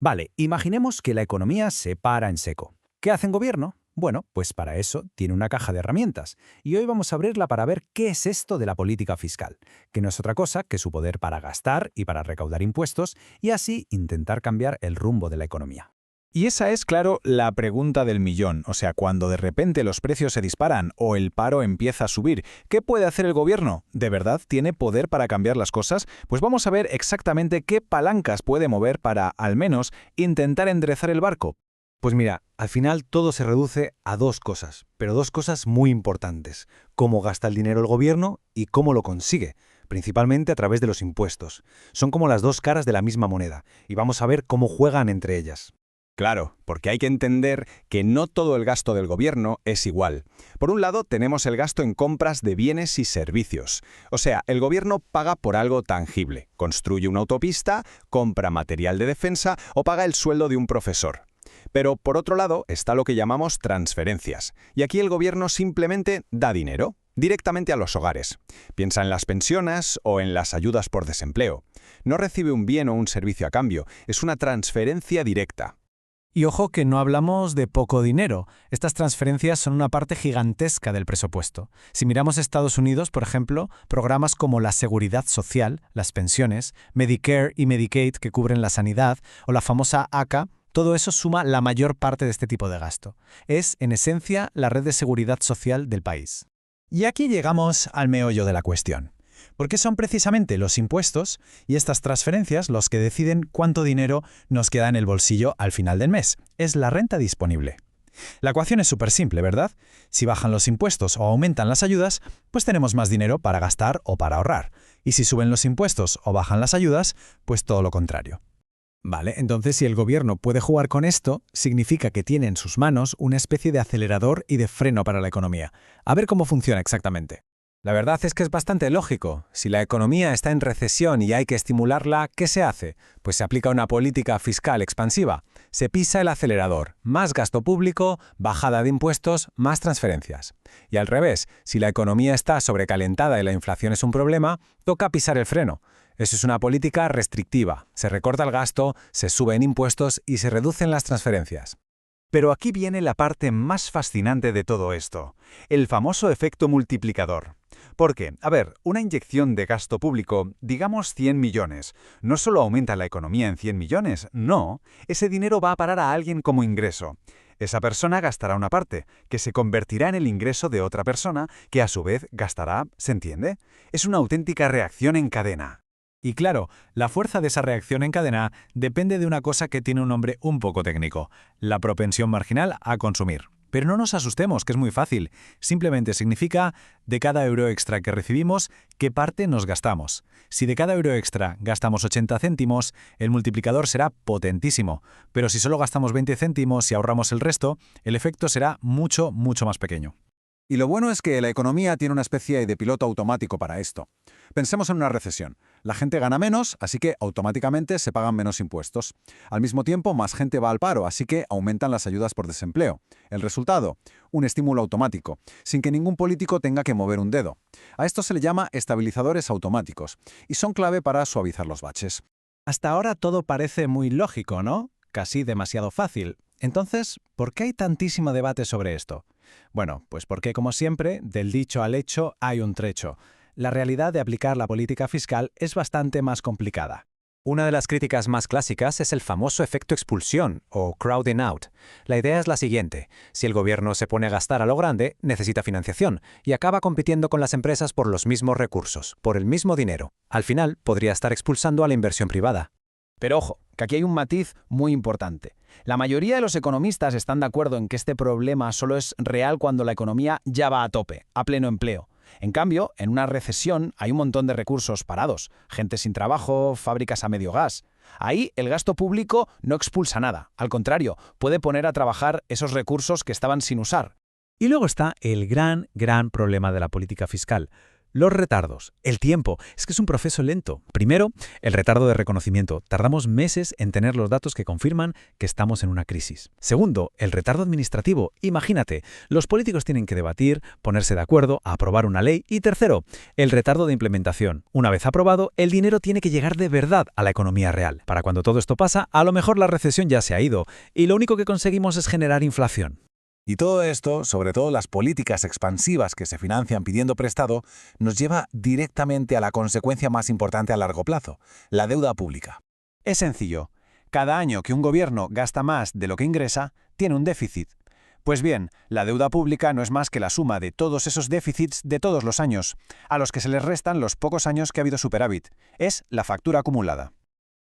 Vale, imaginemos que la economía se para en seco. ¿Qué hace el gobierno? Bueno, pues para eso tiene una caja de herramientas. Y hoy vamos a abrirla para ver qué es esto de la política fiscal, que no es otra cosa que su poder para gastar y para recaudar impuestos y así intentar cambiar el rumbo de la economía. Y esa es, claro, la pregunta del millón. O sea, cuando de repente los precios se disparan o el paro empieza a subir, ¿qué puede hacer el gobierno? ¿De verdad tiene poder para cambiar las cosas? Pues vamos a ver exactamente qué palancas puede mover para, al menos, intentar enderezar el barco. Pues mira, al final todo se reduce a dos cosas, pero dos cosas muy importantes. Cómo gasta el dinero el gobierno y cómo lo consigue, principalmente a través de los impuestos. Son como las dos caras de la misma moneda, y vamos a ver cómo juegan entre ellas. Claro, porque hay que entender que no todo el gasto del gobierno es igual. Por un lado, tenemos el gasto en compras de bienes y servicios. O sea, el gobierno paga por algo tangible. Construye una autopista, compra material de defensa o paga el sueldo de un profesor. Pero por otro lado está lo que llamamos transferencias. Y aquí el gobierno simplemente da dinero, directamente a los hogares. Piensa en las pensiones o en las ayudas por desempleo. No recibe un bien o un servicio a cambio, es una transferencia directa. Y ojo que no hablamos de poco dinero. Estas transferencias son una parte gigantesca del presupuesto. Si miramos Estados Unidos, por ejemplo, programas como la Seguridad Social, las pensiones, Medicare y Medicaid que cubren la sanidad, o la famosa ACA, todo eso suma la mayor parte de este tipo de gasto. Es, en esencia, la red de seguridad social del país. Y aquí llegamos al meollo de la cuestión. Porque son precisamente los impuestos y estas transferencias los que deciden cuánto dinero nos queda en el bolsillo al final del mes. Es la renta disponible. La ecuación es súper simple, ¿verdad? Si bajan los impuestos o aumentan las ayudas, pues tenemos más dinero para gastar o para ahorrar. Y si suben los impuestos o bajan las ayudas, pues todo lo contrario. Vale, entonces si el gobierno puede jugar con esto, significa que tiene en sus manos una especie de acelerador y de freno para la economía. A ver cómo funciona exactamente. La verdad es que es bastante lógico. Si la economía está en recesión y hay que estimularla, ¿qué se hace? Pues se aplica una política fiscal expansiva. Se pisa el acelerador. Más gasto público, bajada de impuestos, más transferencias. Y al revés, si la economía está sobrecalentada y la inflación es un problema, toca pisar el freno. Eso es una política restrictiva. Se recorta el gasto, se suben impuestos y se reducen las transferencias. Pero aquí viene la parte más fascinante de todo esto, el famoso efecto multiplicador. Porque, a ver, una inyección de gasto público, digamos 100 millones, no solo aumenta la economía en 100 millones, no, ese dinero va a parar a alguien como ingreso. Esa persona gastará una parte, que se convertirá en el ingreso de otra persona, que a su vez gastará, ¿se entiende? Es una auténtica reacción en cadena. Y claro, la fuerza de esa reacción en cadena depende de una cosa que tiene un nombre un poco técnico, la propensión marginal a consumir. Pero no nos asustemos, que es muy fácil. Simplemente significa, de cada euro extra que recibimos, qué parte nos gastamos. Si de cada euro extra gastamos 80 céntimos, el multiplicador será potentísimo. Pero si solo gastamos 20 céntimos y ahorramos el resto, el efecto será mucho, mucho más pequeño. Y lo bueno es que la economía tiene una especie de piloto automático para esto. Pensemos en una recesión. La gente gana menos, así que automáticamente se pagan menos impuestos. Al mismo tiempo, más gente va al paro, así que aumentan las ayudas por desempleo. El resultado, un estímulo automático, sin que ningún político tenga que mover un dedo. A esto se le llama estabilizadores automáticos, y son clave para suavizar los baches. Hasta ahora todo parece muy lógico, ¿no? Casi demasiado fácil. Entonces, ¿por qué hay tantísimo debate sobre esto? Bueno, pues porque, como siempre, del dicho al hecho hay un trecho. La realidad de aplicar la política fiscal es bastante más complicada. Una de las críticas más clásicas es el famoso efecto expulsión, o crowding out. La idea es la siguiente: si el gobierno se pone a gastar a lo grande, necesita financiación, y acaba compitiendo con las empresas por los mismos recursos, por el mismo dinero. Al final, podría estar expulsando a la inversión privada. Pero ojo, que aquí hay un matiz muy importante. La mayoría de los economistas están de acuerdo en que este problema solo es real cuando la economía ya va a tope, a pleno empleo. En cambio, en una recesión hay un montón de recursos parados, gente sin trabajo, fábricas a medio gas. Ahí el gasto público no expulsa nada, al contrario, puede poner a trabajar esos recursos que estaban sin usar. Y luego está el gran problema de la política fiscal. Los retardos, el tiempo, es que es un proceso lento. Primero, el retardo de reconocimiento. Tardamos meses en tener los datos que confirman que estamos en una crisis. Segundo, el retardo administrativo. Imagínate, los políticos tienen que debatir, ponerse de acuerdo, aprobar una ley. Y tercero, el retardo de implementación. Una vez aprobado, el dinero tiene que llegar de verdad a la economía real. Para cuando todo esto pasa, a lo mejor la recesión ya se ha ido y lo único que conseguimos es generar inflación. Y todo esto, sobre todo las políticas expansivas que se financian pidiendo prestado, nos lleva directamente a la consecuencia más importante a largo plazo, la deuda pública. Es sencillo. Cada año que un gobierno gasta más de lo que ingresa, tiene un déficit. Pues bien, la deuda pública no es más que la suma de todos esos déficits de todos los años, a los que se les restan los pocos años que ha habido superávit. Es la factura acumulada.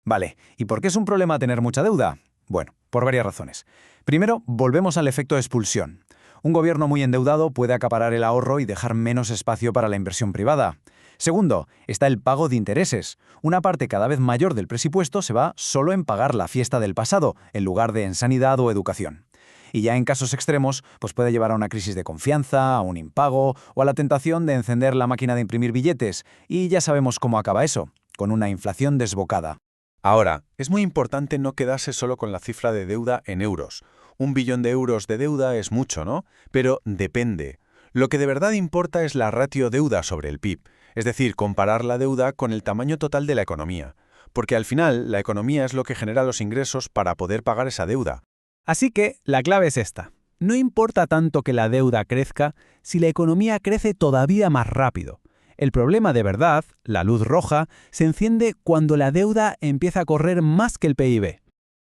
Vale, ¿y por qué es un problema tener mucha deuda? Bueno, por varias razones. Primero, volvemos al efecto de expulsión. Un gobierno muy endeudado puede acaparar el ahorro y dejar menos espacio para la inversión privada. Segundo, está el pago de intereses. Una parte cada vez mayor del presupuesto se va solo en pagar la fiesta del pasado, en lugar de en sanidad o educación. Y ya en casos extremos, pues puede llevar a una crisis de confianza, a un impago o a la tentación de encender la máquina de imprimir billetes. Y ya sabemos cómo acaba eso, con una inflación desbocada. Ahora, es muy importante no quedarse solo con la cifra de deuda en euros. 1 billón de euros de deuda es mucho, ¿no? Pero depende. Lo que de verdad importa es la ratio deuda sobre el PIB, es decir, comparar la deuda con el tamaño total de la economía. Porque al final, la economía es lo que genera los ingresos para poder pagar esa deuda. Así que la clave es esta. No importa tanto que la deuda crezca si la economía crece todavía más rápido. El problema de verdad, la luz roja, se enciende cuando la deuda empieza a correr más que el PIB.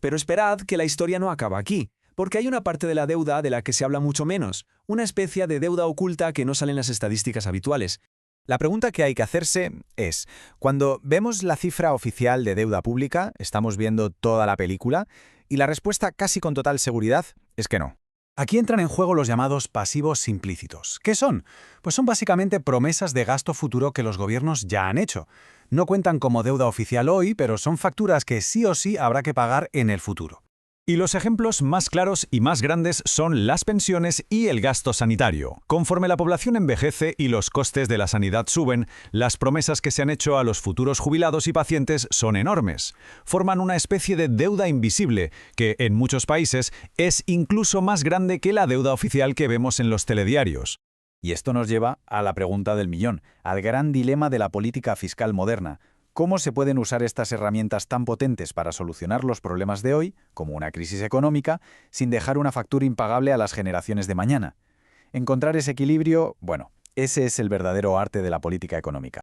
Pero esperad que la historia no acaba aquí, porque hay una parte de la deuda de la que se habla mucho menos, una especie de deuda oculta que no sale en las estadísticas habituales. La pregunta que hay que hacerse es, cuando vemos la cifra oficial de deuda pública, ¿estamos viendo toda la película? Y la respuesta casi con total seguridad es que no. Aquí entran en juego los llamados pasivos implícitos. ¿Qué son? Pues son básicamente promesas de gasto futuro que los gobiernos ya han hecho. No cuentan como deuda oficial hoy, pero son facturas que sí o sí habrá que pagar en el futuro. Y los ejemplos más claros y más grandes son las pensiones y el gasto sanitario. Conforme la población envejece y los costes de la sanidad suben, las promesas que se han hecho a los futuros jubilados y pacientes son enormes. Forman una especie de deuda invisible, que en muchos países es incluso más grande que la deuda oficial que vemos en los telediarios. Y esto nos lleva a la pregunta del millón, al gran dilema de la política fiscal moderna. ¿Cómo se pueden usar estas herramientas tan potentes para solucionar los problemas de hoy, como una crisis económica, sin dejar una factura impagable a las generaciones de mañana? Encontrar ese equilibrio, bueno, ese es el verdadero arte de la política económica.